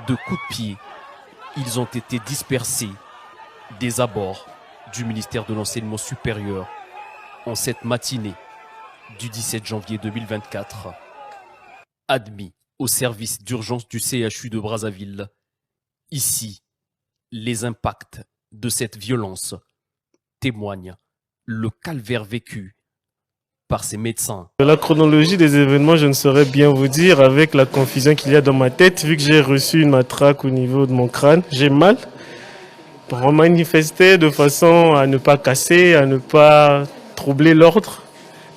De coups de pied, ils ont été dispersés des abords du ministère de l'Enseignement supérieur en cette matinée du 17 janvier 2024. Admis au service d'urgence du CHU de Brazzaville. Ici, les impacts de cette violence témoignent le calvaire vécu par ces médecins. La chronologie des événements, je ne saurais bien vous dire avec la confusion qu'il y a dans ma tête, vu que j'ai reçu une matraque au niveau de mon crâne. J'ai mal. On manifestait de façon à ne pas casser, à ne pas troubler l'ordre.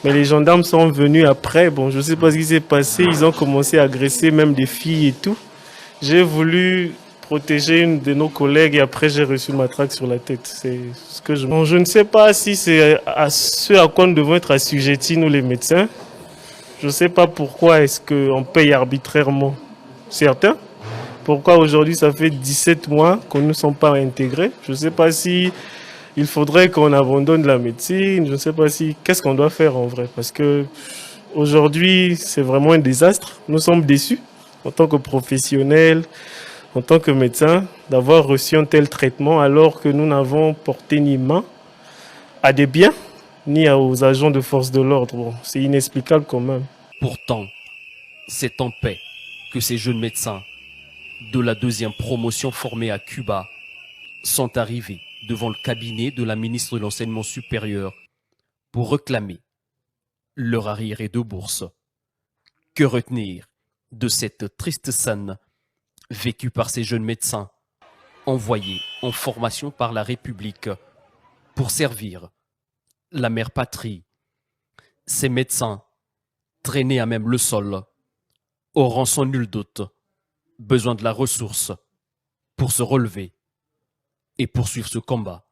Mais les gendarmes sont venus après. Bon, je ne sais pas ce qui s'est passé. Ils ont commencé à agresser même des filles et tout. J'ai voulu protéger une de nos collègues et après j'ai reçu une matraque sur la tête. C'est ce que je... Bon, je ne sais pas si c'est à ce à quoi nous devons être assujettis, nous les médecins. Je ne sais pas pourquoi est-ce qu'on paye arbitrairement certains. Pourquoi aujourd'hui ça fait 17 mois qu'on ne sont pas intégrés. Je ne sais pas si il faudrait qu'on abandonne la médecine. Je ne sais pas si... Qu'est-ce qu'on doit faire en vrai? Parce que aujourd'hui c'est vraiment un désastre. Nous sommes déçus en tant que professionnels, en tant que médecin, d'avoir reçu un tel traitement alors que nous n'avons porté ni main à des biens, ni aux agents de force de l'ordre. Bon, c'est inexplicable quand même. Pourtant, c'est en paix que ces jeunes médecins de la deuxième promotion formée à Cuba sont arrivés devant le cabinet de la ministre de l'Enseignement supérieur pour réclamer leur arriéré de bourse. Que retenir de cette triste scène vécue par ces jeunes médecins envoyés en formation par la République pour servir la mère patrie? Ces médecins, traînés à même le sol, auront sans nul doute besoin de la ressource pour se relever et poursuivre ce combat.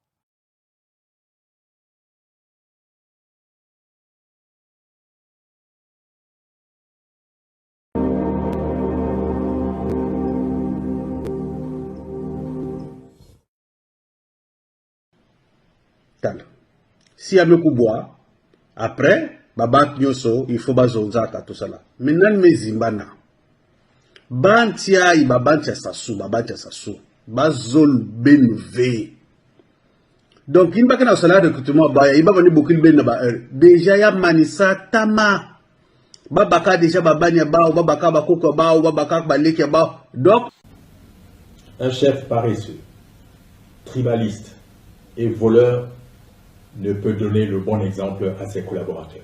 Si y a bois, après, babat nyoso, il faut bazozata tout cela. Maintenant, mes zimbana. Bantia, babantia sasu, bazol benve. Donc, il n'y a pas de salaire de recrutement, il va venir beaucoup de ben. Déjà, il y a manisa tama. Babaka déjà babania bao, babaka bakoko bao, babaka baleke bao. Donc, un chef paresseux, tribaliste et voleur ne peut donner le bon exemple à ses collaborateurs.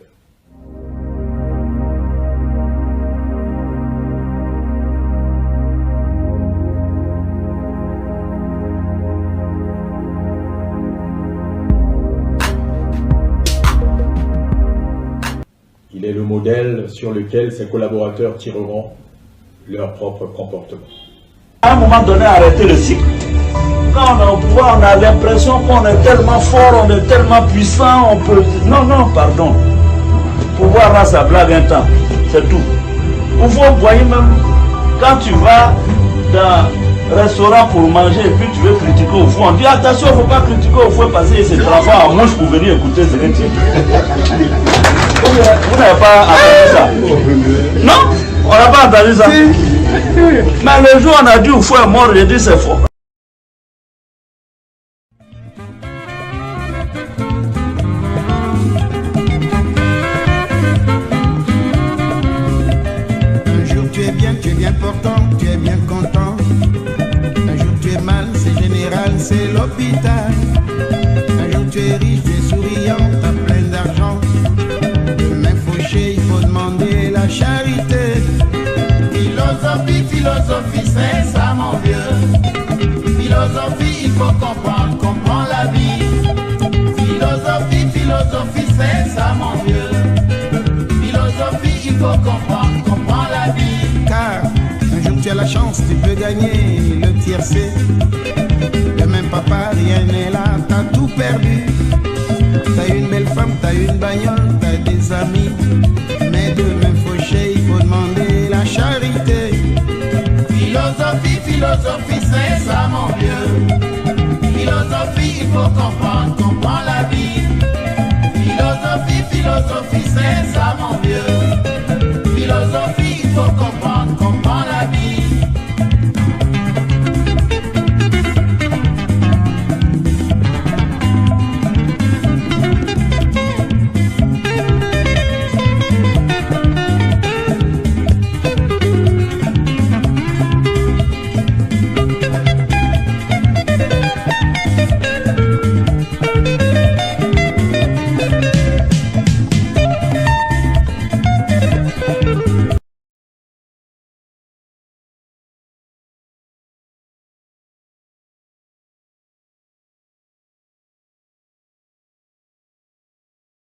Il est le modèle sur lequel ses collaborateurs tireront leur propre comportement. À un moment donné, arrêter le cycle. Quand on est au pouvoir, on a l'impression qu'on est tellement fort, on est tellement puissant, on peut... Non, pardon. Le pouvoir a sa blague un temps, c'est tout. Vous voyez même, quand tu vas dans un restaurant pour manger et puis tu veux critiquer au fond, on dit attention, il ne faut pas critiquer au fond parce que c'est travail en mouche pour venir écouter ce que tu dis. Vous n'avez pas entendu ça? Non, on n'a pas entendu ça. Mais le jour où on a dit au fond est mort, j'ai dit c'est faux. Tu es bien portant, tu es bien content. Un jour tu es mal, c'est général, c'est l'hôpital. Un jour tu es riche, tu es souriant, t'as plein d'argent. Demain fauché, il faut demander la charité. Philosophie, c'est ça mon vieux. Philosophie, il faut comprendre la vie. Philosophie, c'est ça mon vieux. Philosophie, il faut comprendre la vie. Car un jour tu as la chance, tu peux gagner le tiercé. Demain papa, rien n'est là, t'as tout perdu. T'as une belle femme, t'as une bagnole, t'as des amis. Mais demain fauché, il faut demander la charité. Philosophie, c'est ça mon vieux. Philosophie, il faut comprendre la vie. Philosophie, c'est ça mon vieux.